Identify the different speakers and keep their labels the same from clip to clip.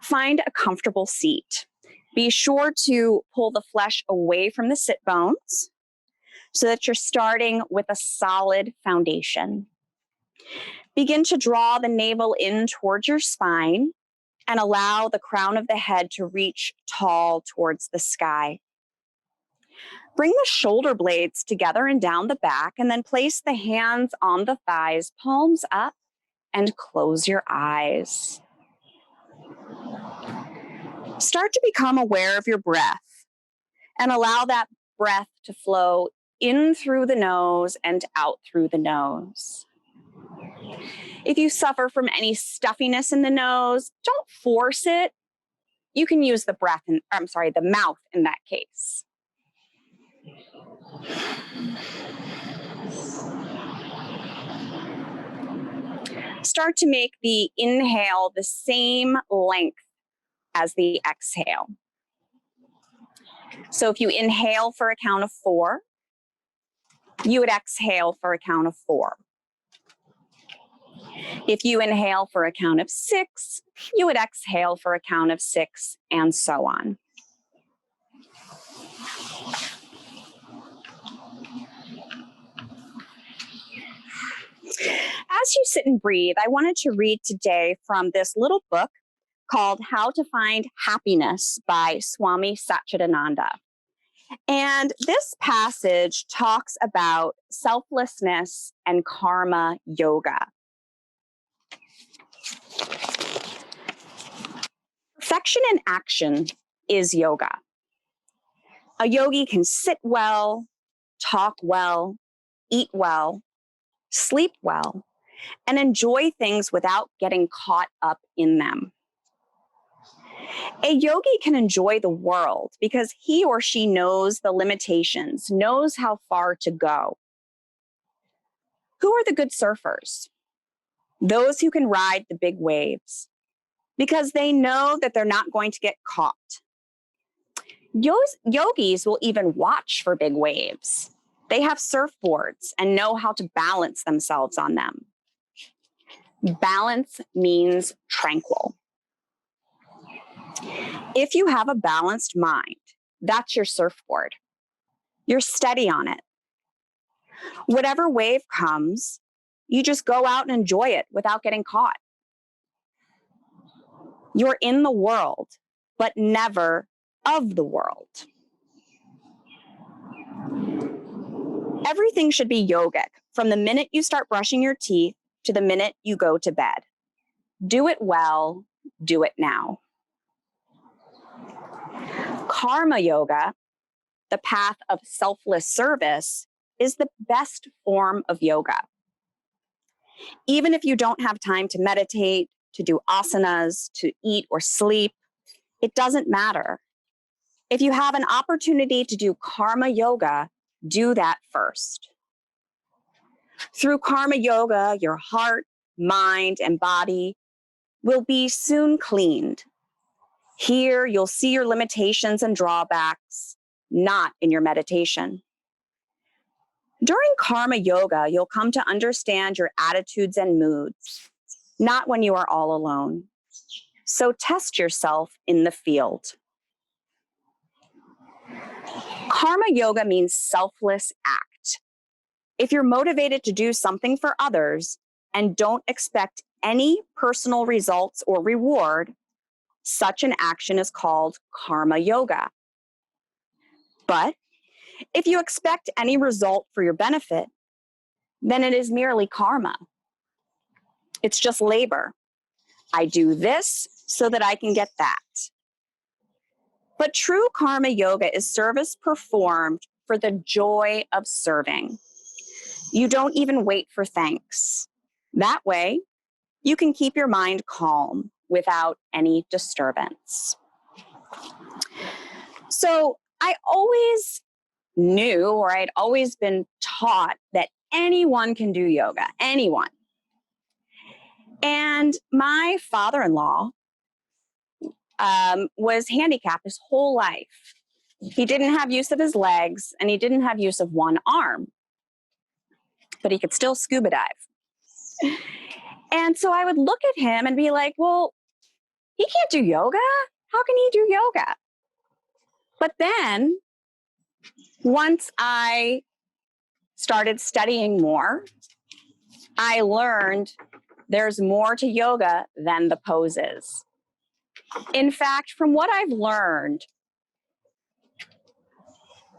Speaker 1: find a comfortable seat. Be sure to pull the flesh away from the sit bones so that you're starting with a solid foundation. Begin to draw the navel in towards your spine and allow the crown of the head to reach tall towards the sky. Bring the shoulder blades together and down the back, and then place the hands on the thighs, palms up, and close your eyes. Start to become aware of your breath and allow that breath to flow in through the nose and out through the nose. If you suffer from any stuffiness in the nose, don't force it. You can use the mouth in that case. Start to make the inhale the same length as the exhale. So if you inhale for a count of 4, you would exhale for a count of 4. If you inhale for a count of 6, you would exhale for a count of 6, and so on. As you sit and breathe, I wanted to read today from this little book called How to Find Happiness by Swami Satchidananda. And this passage talks about selflessness and karma yoga. Perfection in action is yoga. A yogi can sit well, talk well, eat well, sleep well, and enjoy things without getting caught up in them. A yogi can enjoy the world because he or she knows the limitations, knows how far to go. Who are the good surfers? Those who can ride the big waves because they know that they're not going to get caught. Yogis will even watch for big waves. They have surfboards and know how to balance themselves on them. Balance means tranquil. If you have a balanced mind, that's your surfboard. You're steady on it. Whatever wave comes, you just go out and enjoy it without getting caught. You're in the world, but never of the world. Everything should be yogic from the minute you start brushing your teeth to the minute you go to bed. Do it well, do it now. Karma yoga, the path of selfless service, is the best form of yoga. Even if you don't have time to meditate, to do asanas, to eat or sleep, it doesn't matter. If you have an opportunity to do karma yoga, do that first. Through karma yoga, your heart, mind, and body will be soon cleaned. Here, you'll see your limitations and drawbacks, not in your meditation. During karma yoga, you'll come to understand your attitudes and moods, not when you are all alone. So test yourself in the field. Karma yoga means selfless act. If you're motivated to do something for others and don't expect any personal results or reward, such an action is called karma yoga. But if you expect any result for your benefit, then it is merely karma. It's just labor. I do this so that I can get that. But true karma yoga is service performed for the joy of serving. You don't even wait for thanks. That way, you can keep your mind calm without any disturbance. So I always knew, or I'd always been taught, that anyone can do yoga, anyone. And my father-in-law was handicapped his whole life. He didn't have use of his legs and he didn't have use of one arm, but he could still scuba dive. And so I would look at him and be like, well, he can't do yoga. How can he do yoga? But then once I started studying more, I learned there's more to yoga than the poses. In fact, from what I've learned,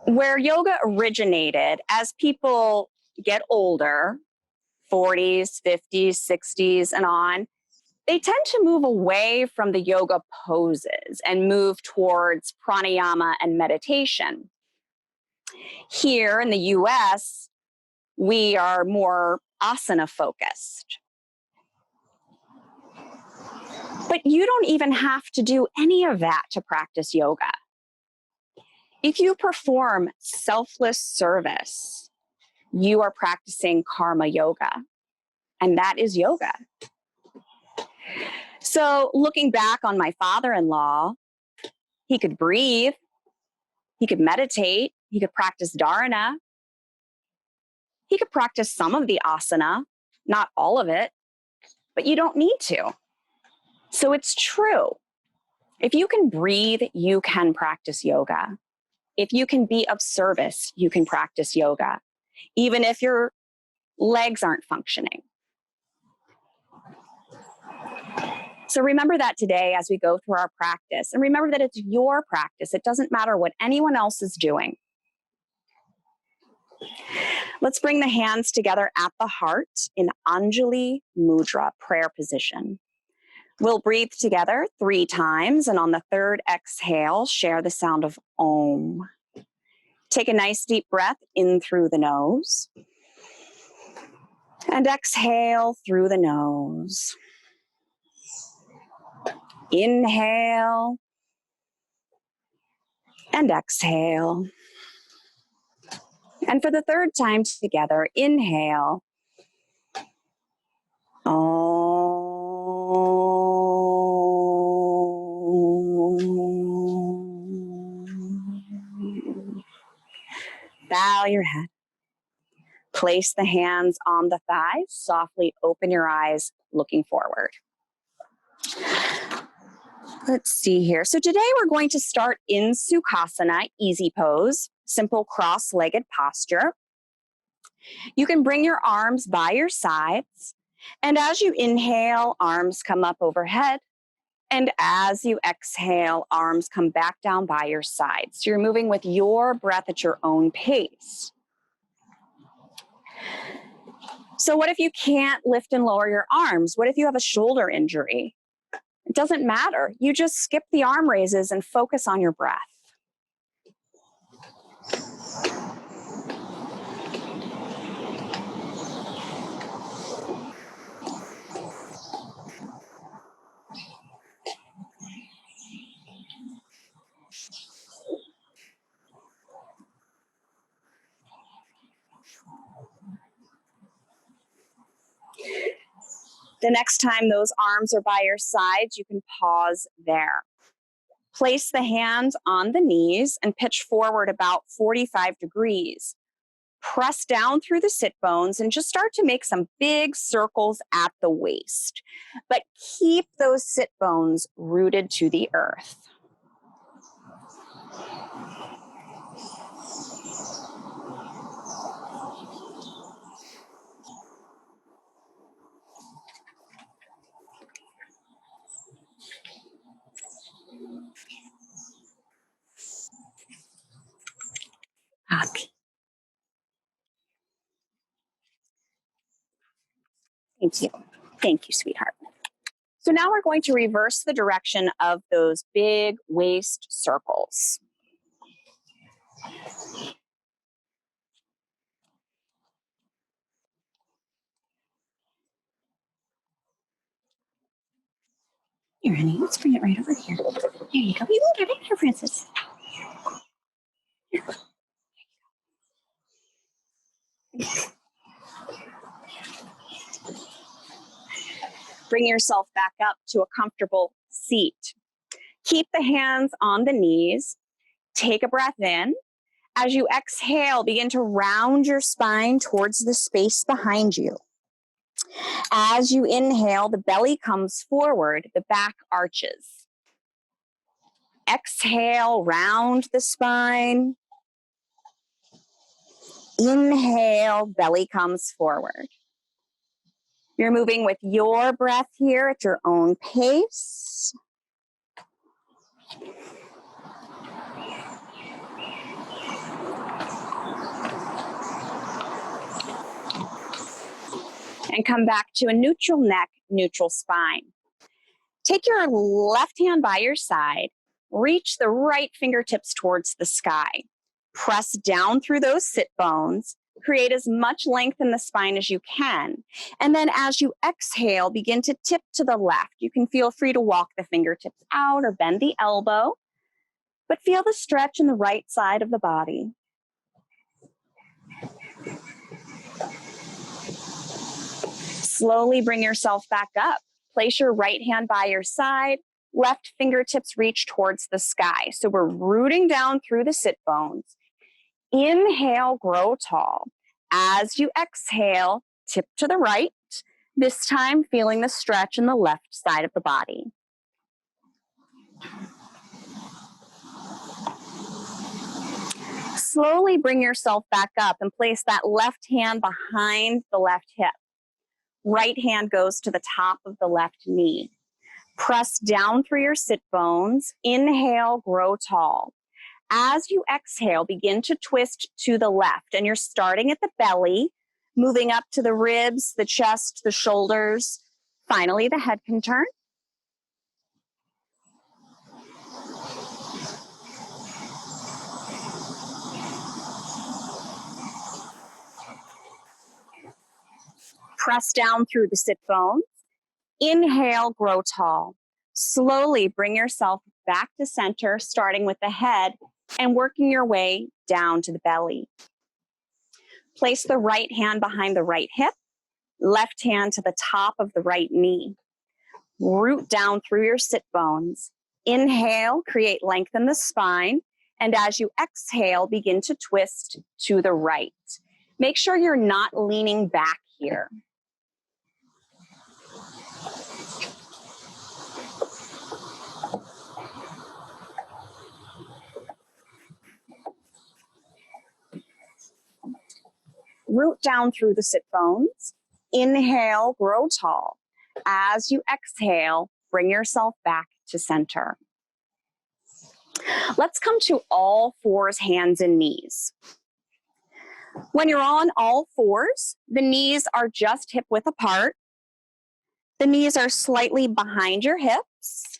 Speaker 1: where yoga originated as people get older, 40s, 50s, 60s, and on, they tend to move away from the yoga poses and move towards pranayama and meditation. Here in the US, we are more asana focused. But you don't even have to do any of that to practice yoga. If you perform selfless service, you are practicing karma yoga, and that is yoga. So looking back on my father-in-law, he could breathe, he could meditate, he could practice dharana, he could practice some of the asana, not all of it, but you don't need to. So it's true. If you can breathe, you can practice yoga. If you can be of service, you can practice yoga, even if your legs aren't functioning. So remember that today as we go through our practice. And remember that it's your practice. It doesn't matter what anyone else is doing. Let's bring the hands together at the heart in Anjali Mudra, prayer position. We'll breathe together 3 times, and on the third exhale, share the sound of Om. Take a nice deep breath in through the nose, and exhale through the nose. Inhale, and exhale. And for the third time together, inhale. Bow your head. Place the hands on the thighs. Softly open your eyes, looking forward. Let's see here. So today we're going to start in Sukasana, easy pose, simple cross-legged posture. You can bring your arms by your sides. And as you inhale, arms come up overhead. And as you exhale, arms come back down by your sides. So you're moving with your breath at your own pace. So what if you can't lift and lower your arms? What if you have a shoulder injury? It doesn't matter. You just skip the arm raises and focus on your breath. The next time those arms are by your sides, you can pause there. Place the hands on the knees and pitch forward about 45 degrees. Press down through the sit bones and just start to make some big circles at the waist. But keep those sit bones rooted to the earth. Okay. Thank you. Thank you, sweetheart. So now we're going to reverse the direction of those big waist circles. Here, honey, let's bring it right over here. There you go. You can get it here, Francis. Here. Bring yourself back up to a comfortable seat. Keep the hands on the knees. Take a breath in. As you exhale, begin to round your spine towards the space behind you. As you inhale, the belly comes forward, the back arches. Exhale, round the spine. Inhale, belly comes forward. You're moving with your breath here at your own pace. And come back to a neutral neck, neutral spine. Take your left hand by your side. Reach the right fingertips towards the sky. Press down through those sit bones. Create as much length in the spine as you can. And then as you exhale, begin to tip to the left. You can feel free to walk the fingertips out or bend the elbow, but feel the stretch in the right side of the body. Slowly bring yourself back up. Place your right hand by your side. Left fingertips reach towards the sky. So we're rooting down through the sit bones. Inhale, grow tall. As you exhale, tip to the right. This time, feeling the stretch in the left side of the body. Slowly bring yourself back up and place that left hand behind the left hip. Right hand goes to the top of the left knee. Press down through your sit bones. Inhale, grow tall. As you exhale, begin to twist to the left. And you're starting at the belly, moving up to the ribs, the chest, the shoulders. Finally, the head can turn. Press down through the sit bones. Inhale, grow tall. Slowly bring yourself back to center, starting with the head and working your way down to the belly. Place the right hand behind the right hip, left hand to the top of the right knee. Root down through your sit bones. Inhale, create length in the spine. And as you exhale, begin to twist to the right. Make sure you're not leaning back here. Root down through the sit bones. Inhale, grow tall. As you exhale, bring yourself back to center. Let's come to all fours, hands and knees. When you're on all fours, the knees are just hip width apart. The knees are slightly behind your hips.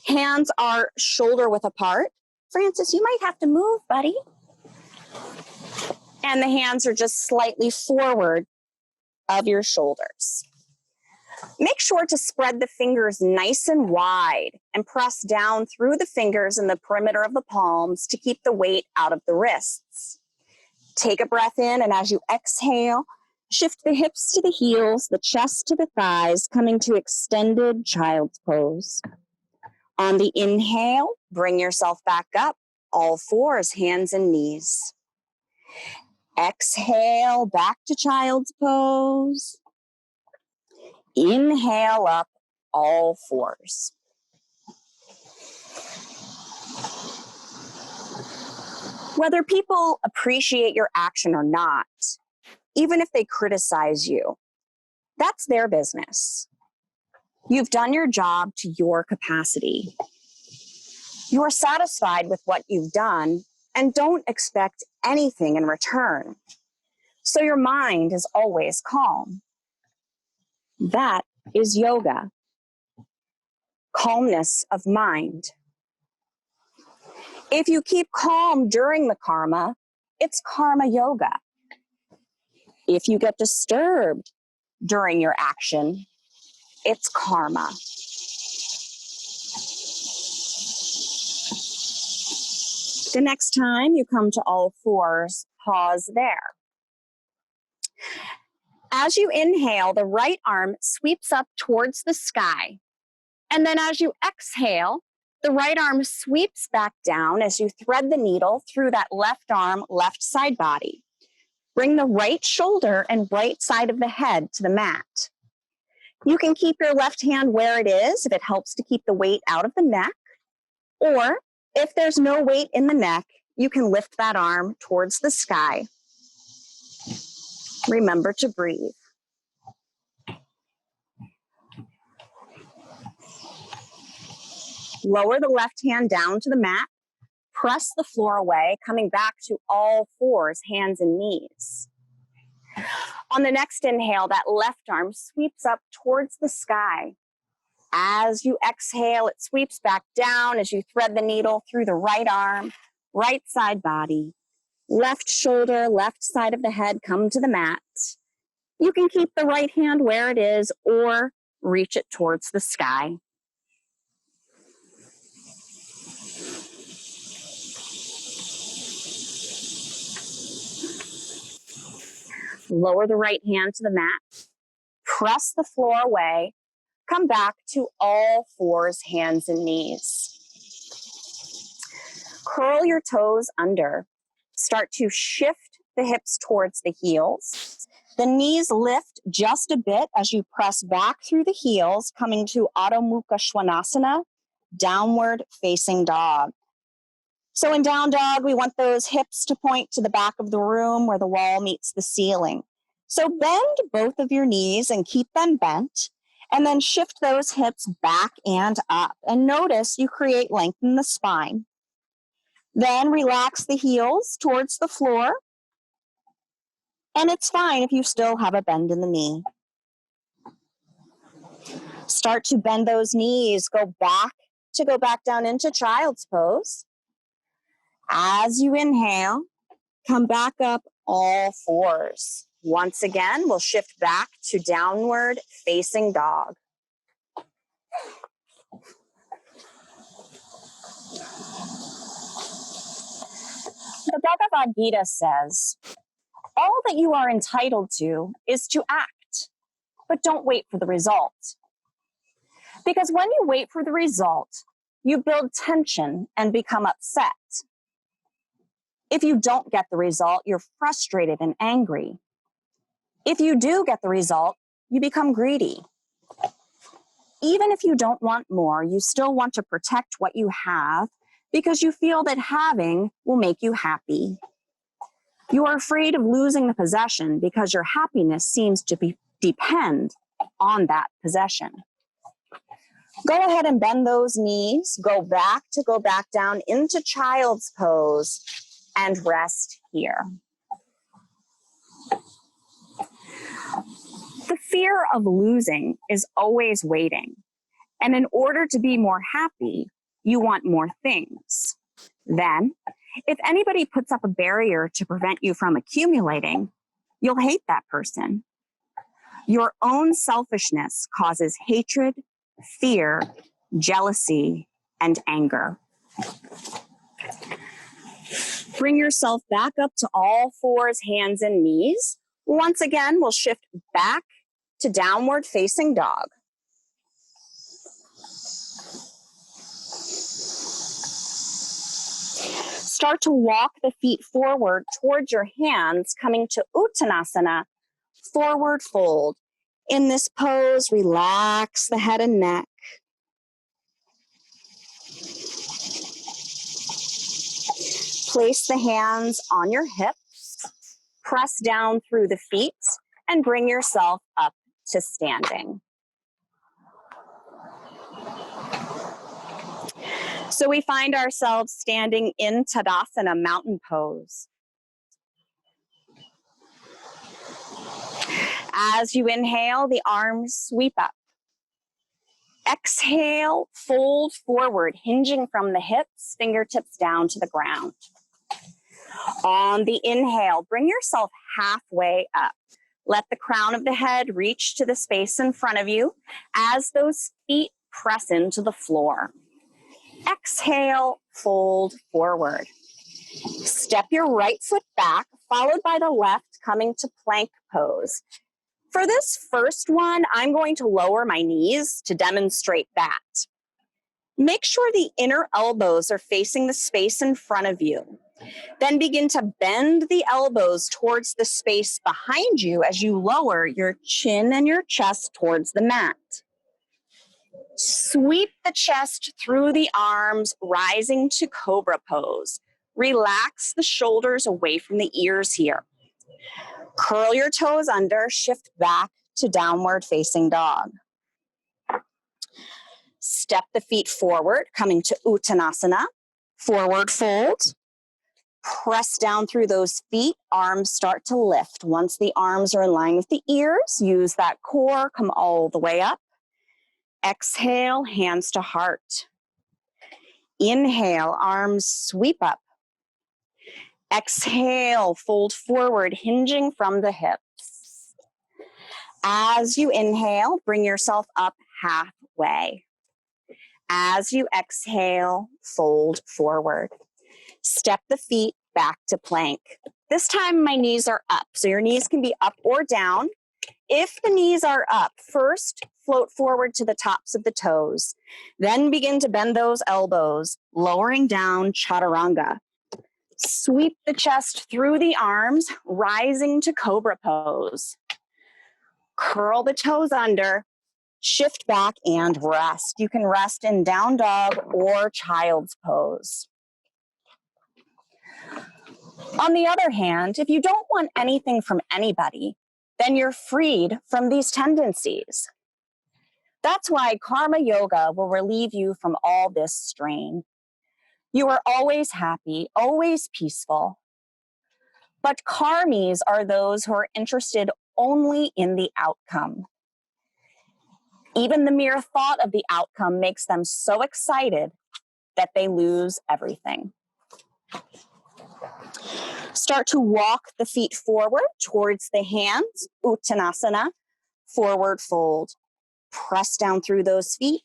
Speaker 1: Hands are shoulder width apart. Francis, you might have to move, buddy. And the hands are just slightly forward of your shoulders. Make sure to spread the fingers nice and wide and press down through the fingers in the perimeter of the palms to keep the weight out of the wrists. Take a breath in, and as you exhale, shift the hips to the heels, the chest to the thighs, coming to extended child's pose. On the inhale, bring yourself back up, all fours, hands and knees. Exhale, back to child's pose. Inhale up, all fours. Whether people appreciate your action or not, even if they criticize you, that's their business. You've done your job to your capacity. You are satisfied with what you've done and don't expect anything in return. So your mind is always calm. That is yoga. Calmness of mind. If you keep calm during the karma, it's karma yoga. If you get disturbed during your action, it's karma. The next time you come to all fours, pause there. As you inhale, the right arm sweeps up towards the sky. And then as you exhale, the right arm sweeps back down as you thread the needle through that left arm, left side body. Bring the right shoulder and right side of the head to the mat. You can keep your left hand where it is if it helps to keep the weight out of the neck, or if there's no weight in the neck, you can lift that arm towards the sky. Remember to breathe. Lower the left hand down to the mat. Press the floor away, coming back to all fours, hands and knees. On the next inhale, that left arm sweeps up towards the sky. As you exhale, it sweeps back down as you thread the needle through the right arm, right side body. Left shoulder, left side of the head come to the mat. You can keep the right hand where it is or reach it towards the sky. Lower the right hand to the mat. Press the floor away. Come back to all fours, hands and knees. Curl your toes under. Start to shift the hips towards the heels. The knees lift just a bit as you press back through the heels, coming to Adho Mukha Svanasana, downward facing dog. So in down dog, we want those hips to point to the back of the room where the wall meets the ceiling. So bend both of your knees and keep them bent, and then shift those hips back and up. And notice you create length in the spine. Then relax the heels towards the floor. And it's fine if you still have a bend in the knee. Start to bend those knees. Go back down into child's pose. As you inhale, come back up all fours. Once again, we'll shift back to downward facing dog. The Bhagavad Gita says, all that you are entitled to is to act, but don't wait for the result. Because when you wait for the result, you build tension and become upset. If you don't get the result, you're frustrated and angry. If you do get the result, you become greedy. Even if you don't want more, you still want to protect what you have because you feel that having will make you happy. You are afraid of losing the possession because your happiness seems to depend on that possession. Go ahead and bend those knees. Go back down into child's pose and rest here. The fear of losing is always waiting. And in order to be more happy, you want more things. Then, if anybody puts up a barrier to prevent you from accumulating, you'll hate that person. Your own selfishness causes hatred, fear, jealousy, and anger. Bring yourself back up to all fours, hands and knees. Once again, we'll shift back to downward facing dog. Start to walk the feet forward towards your hands, coming to Uttanasana, forward fold. In this pose, relax the head and neck. Place the hands on your hips, press down through the feet, and bring yourself up to standing. So we find ourselves standing in Tadasana, mountain pose. As you inhale, the arms sweep up. Exhale, fold forward, hinging from the hips, fingertips down to the ground. On the inhale, bring yourself halfway up. Let the crown of the head reach to the space in front of you as those feet press into the floor. Exhale, fold forward. Step your right foot back, followed by the left, coming to plank pose. For this first one, I'm going to lower my knees to demonstrate that. Make sure the inner elbows are facing the space in front of you. Then begin to bend the elbows towards the space behind you as you lower your chin and your chest towards the mat. Sweep the chest through the arms, rising to Cobra pose. Relax the shoulders away from the ears here. Curl your toes under, shift back to downward facing dog. Step the feet forward, coming to Uttanasana. Forward fold. Press down through those feet, arms start to lift. Once the arms are in line with the ears, use that core, come all the way up. Exhale, hands to heart. Inhale, arms sweep up. Exhale, fold forward, hinging from the hips. As you inhale, bring yourself up halfway. As you exhale, fold forward. Step the feet back to plank. This time my knees are up, so your knees can be up or down. If the knees are up, first float forward to the tops of the toes. Then begin to bend those elbows, lowering down chaturanga. Sweep the chest through the arms, rising to Cobra pose. Curl the toes under, shift back and rest. You can rest in down dog or child's pose. On the other hand, if you don't want anything from anybody, then you're freed from these tendencies. That's why Karma Yoga will relieve you from all this strain. You are always happy, always peaceful. But karmis are those who are interested only in the outcome. Even the mere thought of the outcome makes them so excited that they lose everything. Start to walk the feet forward towards the hands, Uttanasana, forward fold. Press down through those feet.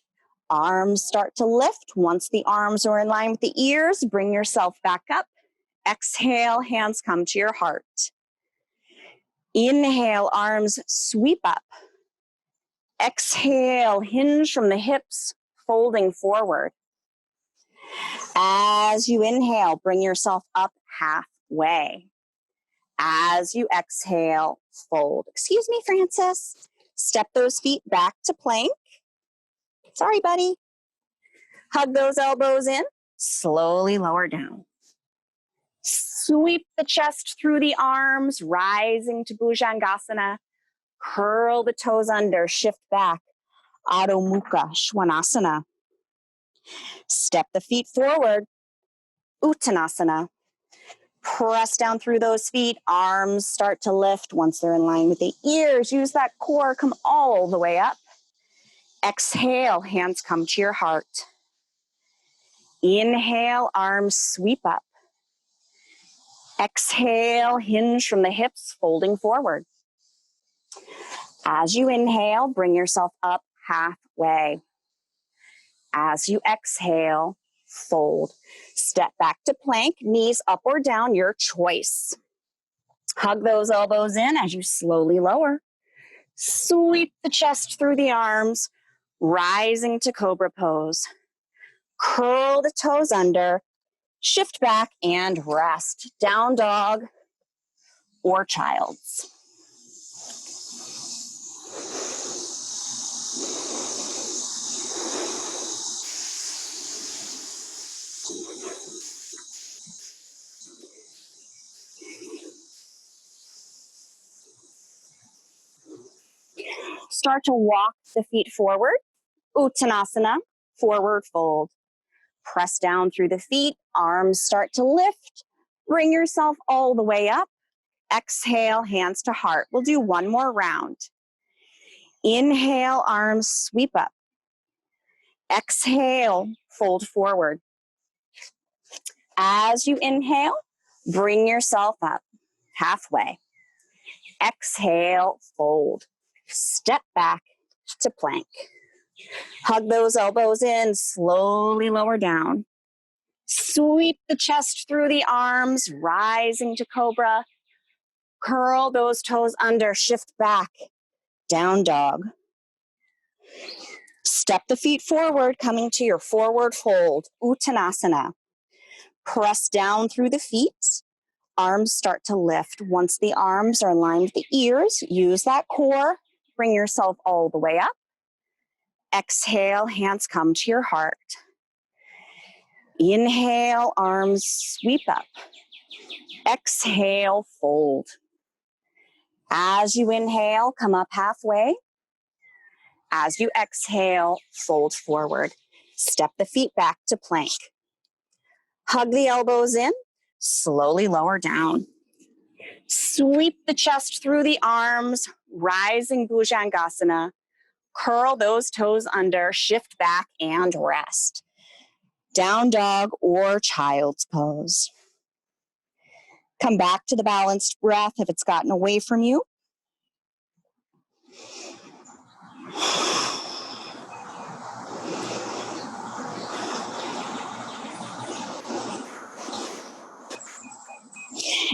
Speaker 1: Arms start to lift. Once the arms are in line with the ears, bring yourself back up. Exhale, hands come to your heart. Inhale, arms sweep up. Exhale, hinge from the hips, folding forward. As you inhale, bring yourself up halfway. As you exhale, fold. Excuse me, Francis. Step those feet back to plank. Sorry, buddy. Hug those elbows in. Slowly lower down. Sweep the chest through the arms, rising to Bhujangasana. Curl the toes under, shift back. Adho Mukha Svanasana. Step the feet forward. Uttanasana. Press down through those feet. Arms start to lift. Once they're in line with the ears, use that core. Come all the way up. Exhale, hands come to your heart. Inhale, arms sweep up. Exhale, hinge from the hips, folding forward. As you inhale, bring yourself up halfway. As you exhale, fold. Step back to plank, knees up or down, your choice. Hug those elbows in as you slowly lower. Sweep the chest through the arms, rising to Cobra pose. Curl the toes under, shift back and rest. Down dog or child's. Start to walk the feet forward. Uttanasana, forward fold. Press down through the feet, arms start to lift. Bring yourself all the way up. Exhale, hands to heart. We'll do one more round. Inhale, arms sweep up. Exhale, fold forward. As you inhale, bring yourself up halfway. Exhale, fold. Step back to plank. Hug those elbows in, slowly lower down. Sweep the chest through the arms, rising to Cobra. Curl those toes under, shift back, down dog. Step the feet forward, coming to your forward fold, Uttanasana. Press down through the feet. Arms start to lift. Once the arms are aligned with the ears, use that core. Bring yourself all the way up. Exhale, hands come to your heart. Inhale, arms sweep up. Exhale, fold. As you inhale, come up halfway. As you exhale, fold forward. Step the feet back to plank. Hug the elbows in, slowly lower down. Sweep the chest through the arms, rising Bhujangasana. Curl those toes under, shift back and rest. Down dog or child's pose. Come back to the balanced breath if it's gotten away from you.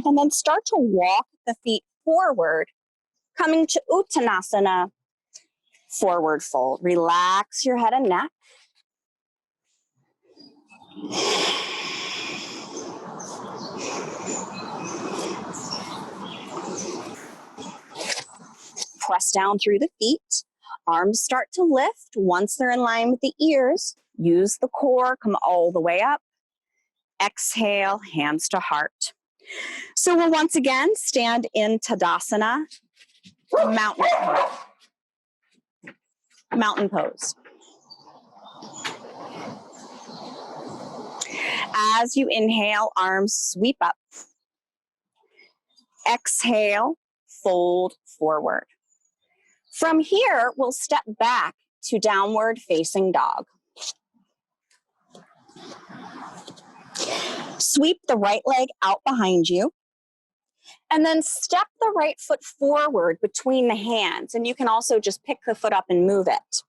Speaker 1: And then start to walk the feet forward, coming to Uttanasana, forward fold. Relax your head and neck. Press down through the feet. Arms start to lift. Once they're in line with the ears, use the core, come all the way up. Exhale, hands to heart. So we'll once again stand in Tadasana, mountain pose. As you inhale, arms sweep up. Exhale, fold forward. From here, we'll step back to downward facing dog. Sweep the right leg out behind you. And then step the right foot forward between the hands. And you can also just pick the foot up and move it.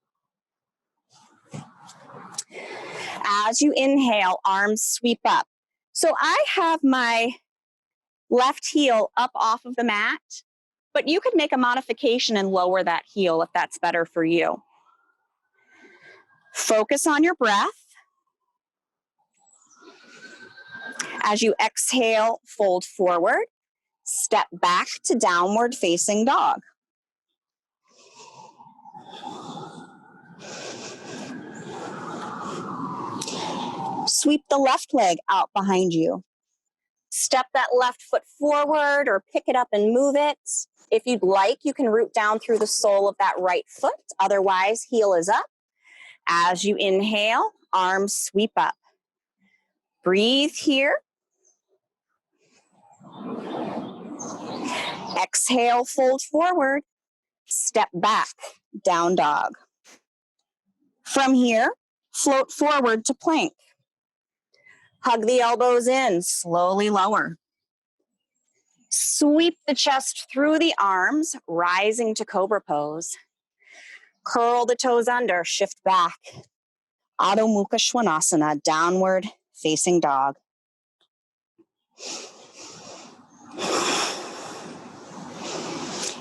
Speaker 1: As you inhale, arms sweep up. So I have my left heel up off of the mat, but you could make a modification and lower that heel if that's better for you. Focus on your breath. As you exhale, fold forward. Step back to downward facing dog. Sweep the left leg out behind you. Step that left foot forward or pick it up and move it. If you'd like, you can root down through the sole of that right foot. Otherwise, heel is up. As you inhale, arms sweep up. Breathe here. Exhale, fold forward. Step back, down dog. From here, float forward to plank. Hug the elbows in, slowly lower. Sweep the chest through the arms, rising to Cobra pose. Curl the toes under, shift back. Adho Mukha Svanasana, downward facing dog.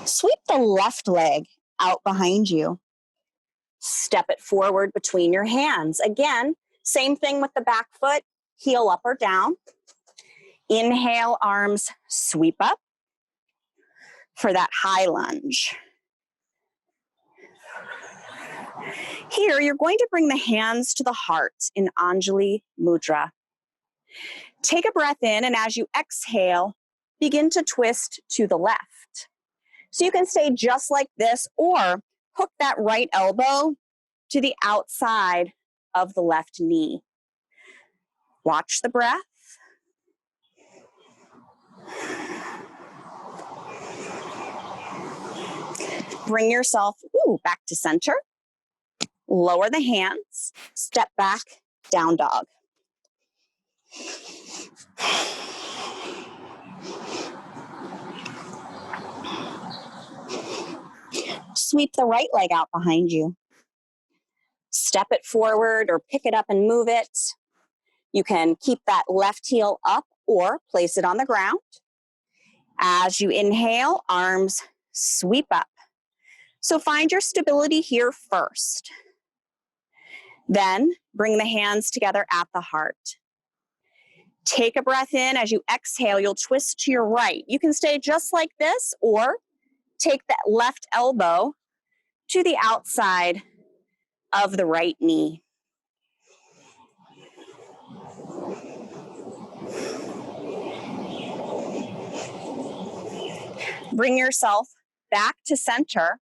Speaker 1: Sweep the left leg out behind you. Step it forward between your hands. Again, same thing with the back foot, heel up or down. Inhale, arms sweep up for that high lunge. Here, you're going to bring the hands to the heart in Anjali Mudra. Take a breath in, and as you exhale, begin to twist to the left. So you can stay just like this, or hook that right elbow to the outside of the left knee. Watch the breath. Bring yourself back to center. Lower the hands. Step back, down dog. Sweep the right leg out behind you. Step it forward or pick it up and move it. You can keep that left heel up or place it on the ground. As you inhale, arms sweep up. So find your stability here first. Then bring the hands together at the heart. Take a breath in. As you exhale, you'll twist to your right. You can stay just like this, or take that left elbow to the outside of the right knee. Bring yourself back to center.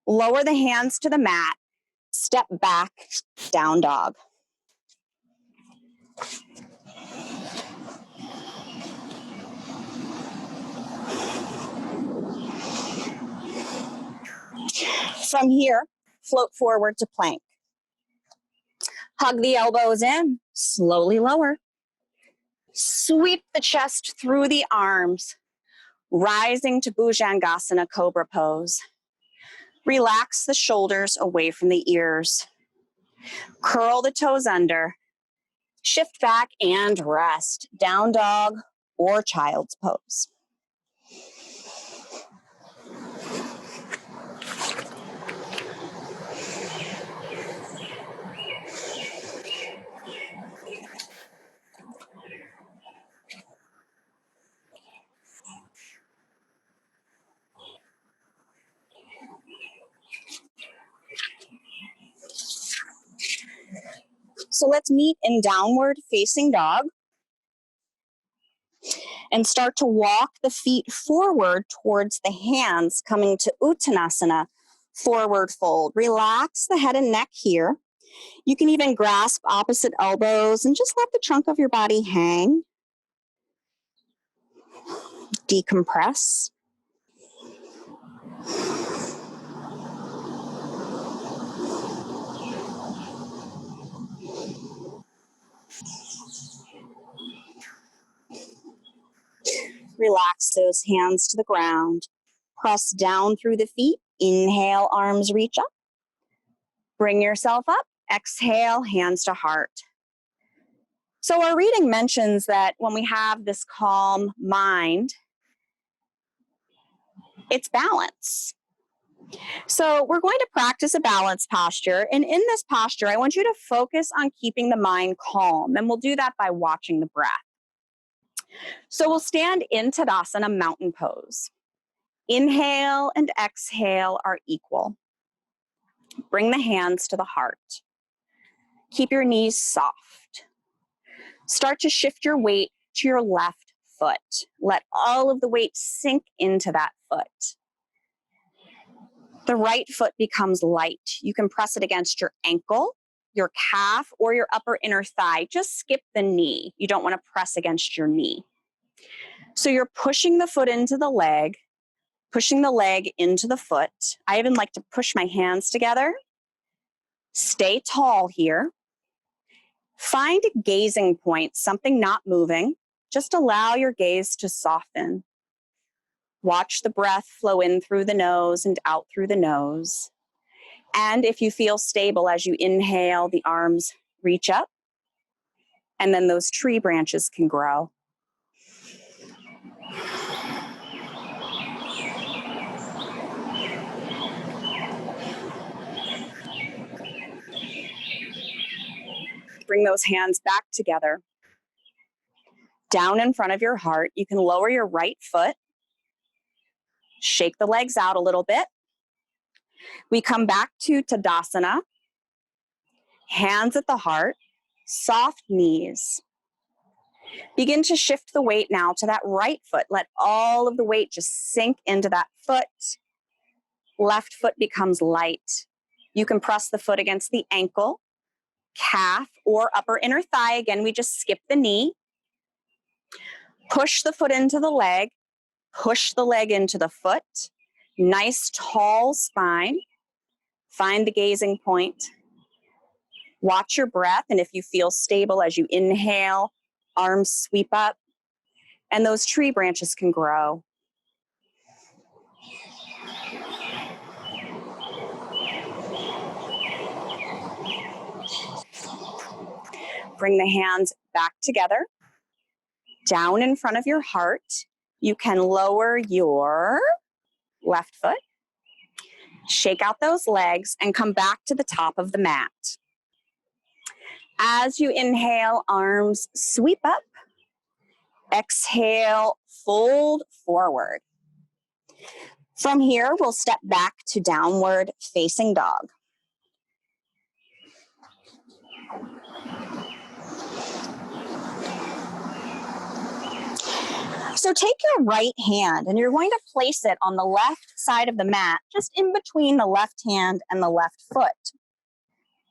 Speaker 1: Lower the hands to the mat. Step back, down dog. From here, float forward to plank. Hug the elbows in, slowly lower. Sweep the chest through the arms, rising to Bhujangasana Cobra pose. Relax the shoulders away from the ears. Curl the toes under. Shift back and rest. Down dog or child's pose. So let's meet in downward facing dog and start to walk the feet forward towards the hands, coming to Uttanasana, forward fold. Relax the head and neck here. You can even grasp opposite elbows and just let the trunk of your body hang. Decompress. Relax those hands to the ground. Press down through the feet. Inhale, arms reach up. Bring yourself up. Exhale, hands to heart. So our reading mentions that when we have this calm mind, it's balance. So we're going to practice a balance posture. And in this posture, I want you to focus on keeping the mind calm. And we'll do that by watching the breath. So we'll stand in Tadasana, mountain pose. Inhale and exhale are equal. Bring the hands to the heart. Keep your knees soft. Start to shift your weight to your left foot. Let all of the weight sink into that foot. The right foot becomes light. You can press it against your ankle, your calf, or your upper inner thigh. Just skip the knee. You don't want to press against your knee. So you're pushing the foot into the leg, pushing the leg into the foot. I even like to push my hands together. Stay tall here. Find a gazing point, something not moving. Just allow your gaze to soften. Watch the breath flow in through the nose and out through the nose. And if you feel stable as you inhale, the arms reach up, and then those tree branches can grow. Bring those hands back together. Down in front of your heart, you can lower your right foot. Shake the legs out a little bit. We come back to Tadasana. Hands at the heart, soft knees. Begin to shift the weight now to that right foot. Let all of the weight just sink into that foot. Left foot becomes light. You can press the foot against the ankle, calf, or upper inner thigh. Again, we just skip the knee. Push the foot into the leg. Push the leg into the foot. Nice tall spine. Find the gazing point. Watch your breath, and if you feel stable as you inhale, arms sweep up, and those tree branches can grow. Bring the hands back together, down in front of your heart. You can lower your left foot, shake out those legs, and come back to the top of the mat. As you inhale, arms sweep up, Exhale, fold forward. From here, we'll step back to downward facing dog. So take your right hand and you're going to place it on the left side of the mat, just in between the left hand and the left foot.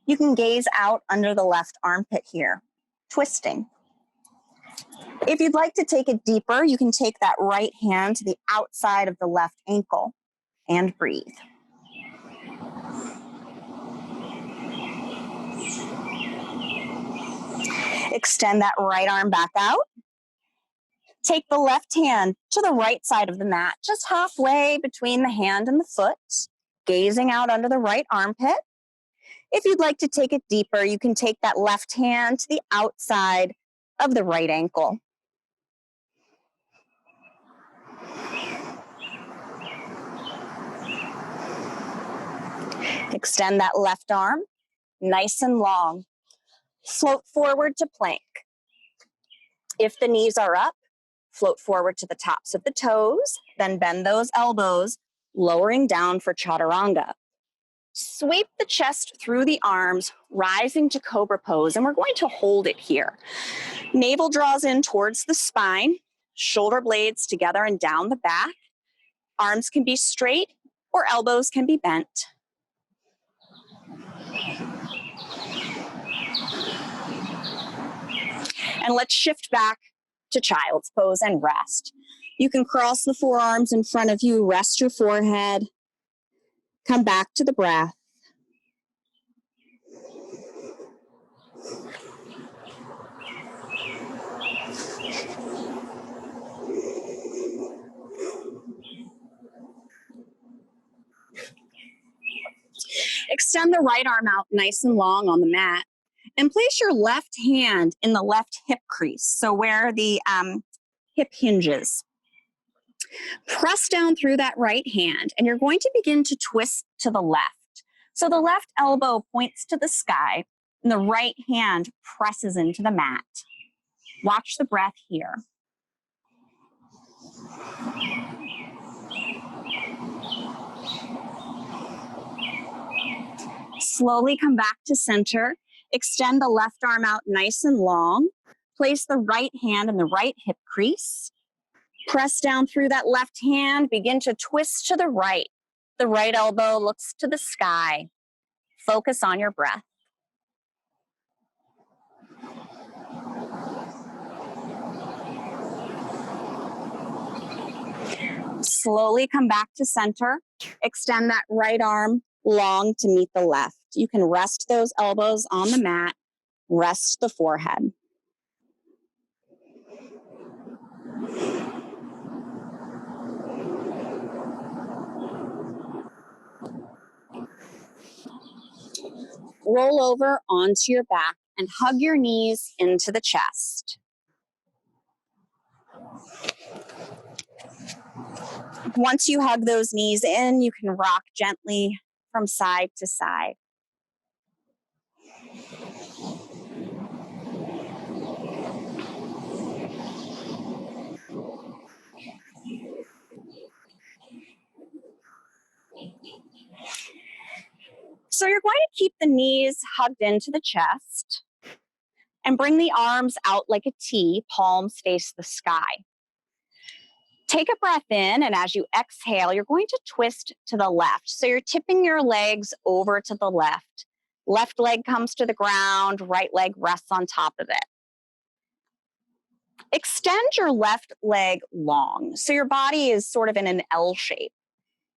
Speaker 1: You can gaze out under the left armpit here, twisting. If you'd like to take it deeper, you can take that right hand to the outside of the left ankle and breathe. Extend that right arm back out. Take the left hand to the right side of the mat, just halfway between the hand and the foot, gazing out under the right armpit. If you'd like to take it deeper, you can take that left hand to the outside of the right ankle. Extend that left arm, nice and long. Float forward to plank. If the knees are up, float forward to the tops of the toes, then bend those elbows, lowering down for chaturanga. Sweep the chest through the arms, rising to cobra pose, and we're going to hold it here. Navel draws in towards the spine, shoulder blades together and down the back. Arms can be straight or elbows can be bent. And let's shift back to child's pose and rest. You can cross the forearms in front of you, rest your forehead, come back to the breath. Extend the right arm out nice and long on the mat and place your left hand in the left hip crease, so where the hip hinges. Press down through that right hand and you're going to begin to twist to the left. So the left elbow points to the sky and the right hand presses into the mat. Watch the breath here. Slowly come back to center. Extend the left arm out nice and long. Place the right hand in the right hip crease. Press down through that left hand. Begin to twist to the right. The right elbow looks to the sky. Focus on your breath. Slowly come back to center. Extend that right arm long to meet the left. You can rest those elbows on the mat. Rest the forehead. Roll over onto your back and hug your knees into the chest. Once you hug those knees in, you can rock gently from side to side. So you're going to keep the knees hugged into the chest and bring the arms out like a T, palms face the sky. Take a breath in, and as you exhale, you're going to twist to the left. So you're tipping your legs over to the left. Left leg comes to the ground, right leg rests on top of it. Extend your left leg long, so your body is sort of in an L shape.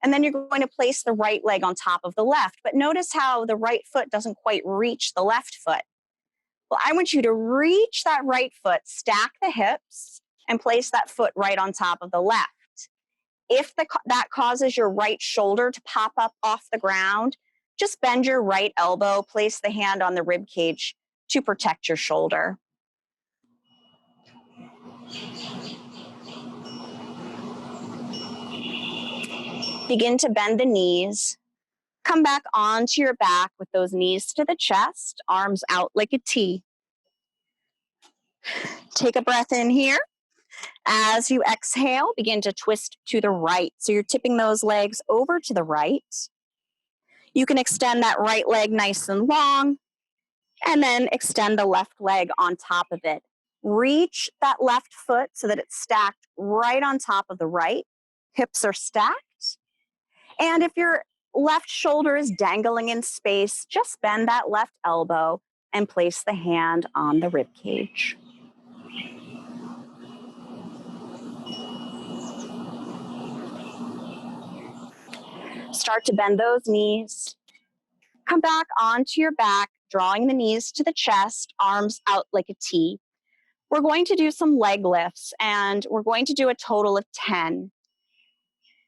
Speaker 1: And then you're going to place the right leg on top of the left. But notice how the right foot doesn't quite reach the left foot. Well, I want you to reach that right foot, stack the hips, and place that foot right on top of the left. If that causes your right shoulder to pop up off the ground, just bend your right elbow, place the hand on the rib cage to protect your shoulder. Begin to bend the knees. Come back onto your back with those knees to the chest, arms out like a T. Take a breath in here. As you exhale, begin to twist to the right. So you're tipping those legs over to the right. You can extend that right leg nice and long, and then extend the left leg on top of it. Reach that left foot so that it's stacked right on top of the right. Hips are stacked. And if your left shoulder is dangling in space, just bend that left elbow and place the hand on the rib cage. Start to bend those knees. Come back onto your back, drawing the knees to the chest, arms out like a T. We're going to do some leg lifts, and we're going to do a total of 10.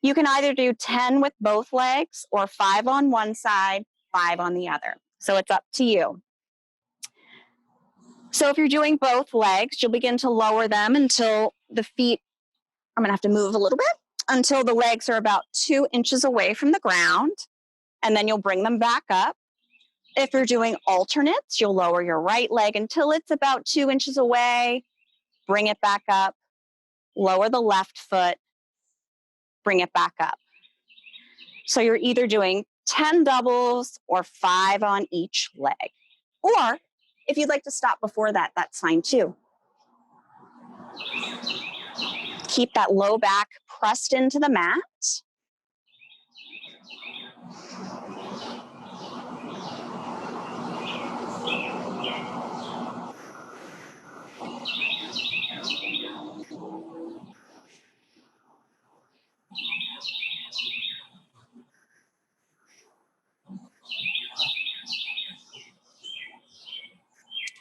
Speaker 1: You can either do 10 with both legs or 5 on one side, 5 on the other. So it's up to you. So if you're doing both legs, you'll begin to lower them until the feet, I'm going to have to move a little bit, until the legs are about 2 inches away from the ground, and then you'll bring them back up. If you're doing alternates, you'll lower your right leg until it's about 2 inches away, bring it back up, lower the left foot, bring it back up. So you're either doing 10 doubles or 5 on each leg. Or if you'd like to stop before that, that's fine too. Keep that low back pressed into the mat.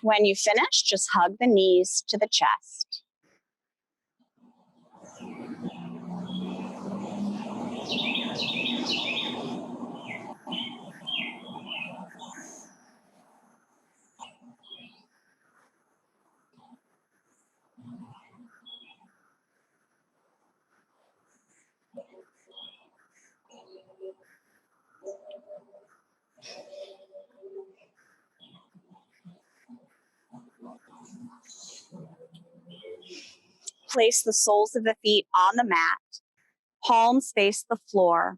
Speaker 1: When you finish, just hug the knees to the chest. Place the soles of the feet on the mat. Palms face the floor.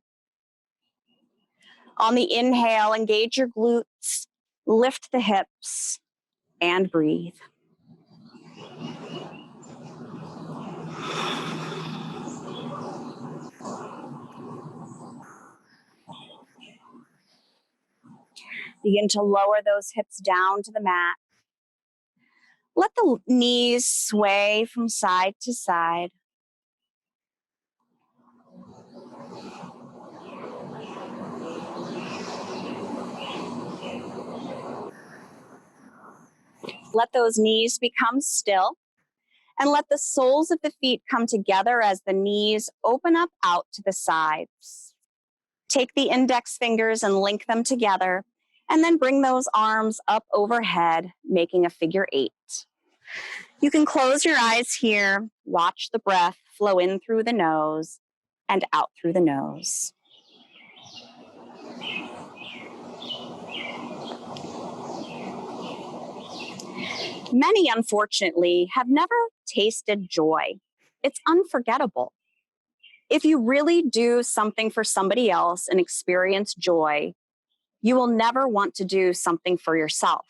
Speaker 1: On the inhale, engage your glutes, lift the hips, and breathe. Begin to lower those hips down to the mat. Let the knees sway from side to side. Let those knees become still, and let the soles of the feet come together as the knees open up out to the sides. Take the index fingers and link them together, and then bring those arms up overhead, making a figure 8. You can close your eyes here, watch the breath flow in through the nose and out through the nose. Many, unfortunately, have never tasted joy. It's unforgettable. If you really do something for somebody else and experience joy, you will never want to do something for yourself.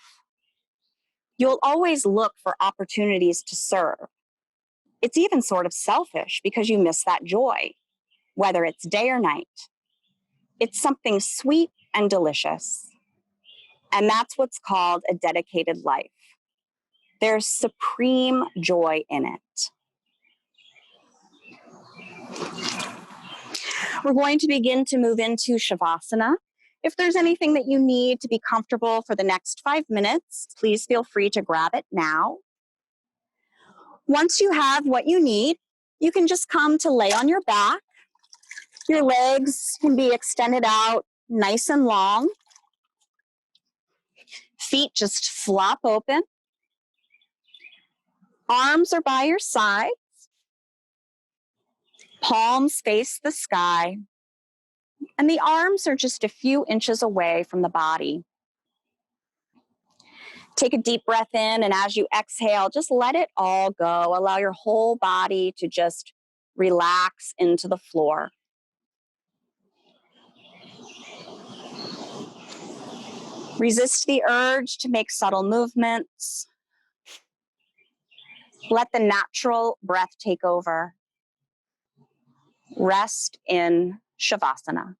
Speaker 1: You'll always look for opportunities to serve. It's even sort of selfish because you miss that joy, whether it's day or night. It's something sweet and delicious. And that's what's called a dedicated life. There's supreme joy in it. We're going to begin to move into Shavasana. If there's anything that you need to be comfortable for the next 5 minutes, please feel free to grab it now. Once you have what you need, you can just come to lay on your back. Your legs can be extended out nice and long. Feet just flop open. Arms are by your sides. Palms face the sky. And the arms are just a few inches away from the body. Take a deep breath in, and as you exhale, just let it all go. Allow your whole body to just relax into the floor. Resist the urge to make subtle movements. Let the natural breath take over. Rest in Shavasana.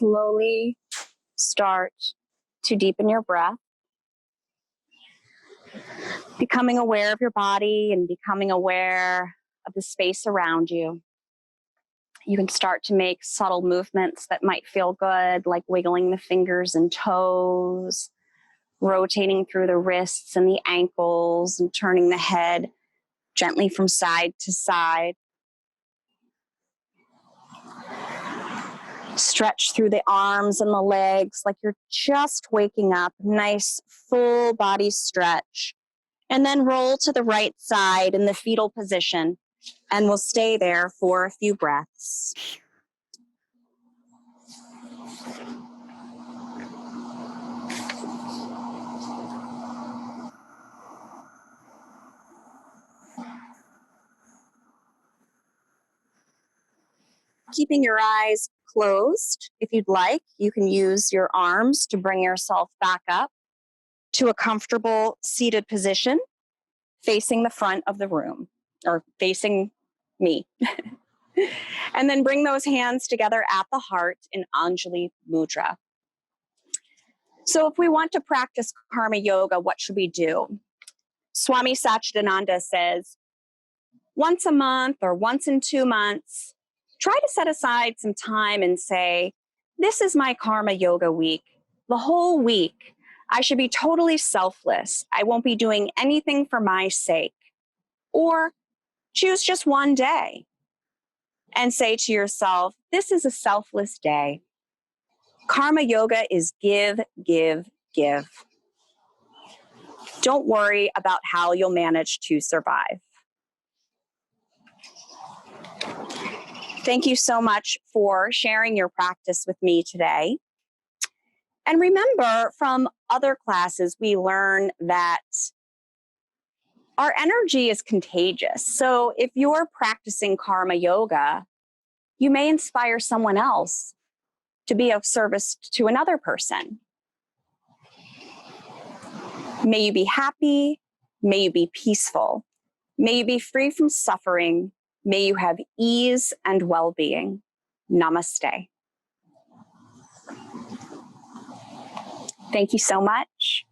Speaker 1: slowly start to deepen your breath, becoming aware of your body and becoming aware of the space around you. You can start to make subtle movements that might feel good, like wiggling the fingers and toes, rotating through the wrists and the ankles, and turning the head gently from side to side. Stretch through the arms and the legs like you're just waking up. Nice full body stretch. And then roll to the right side in the fetal position. And we'll stay there for a few breaths. Keeping your eyes closed, if you'd like, you can use your arms to bring yourself back up to a comfortable seated position, facing the front of the room, or facing me. And then bring those hands together at the heart in Anjali Mudra. So if we want to practice karma yoga, what should we do? Swami Satchidananda says, once a month or once in 2 months, try to set aside some time and say, this is my karma yoga week. The whole week, I should be totally selfless. I won't be doing anything for my sake. Or choose just one day and say to yourself, this is a selfless day. Karma yoga is give, give, give. Don't worry about how you'll manage to survive. Thank you so much for sharing your practice with me today. And remember, from other classes, we learn that our energy is contagious. So if you're practicing karma yoga, you may inspire someone else to be of service to another person. May you be happy. May you be peaceful. May you be free from suffering. May you have ease and well-being. Namaste. Thank you so much.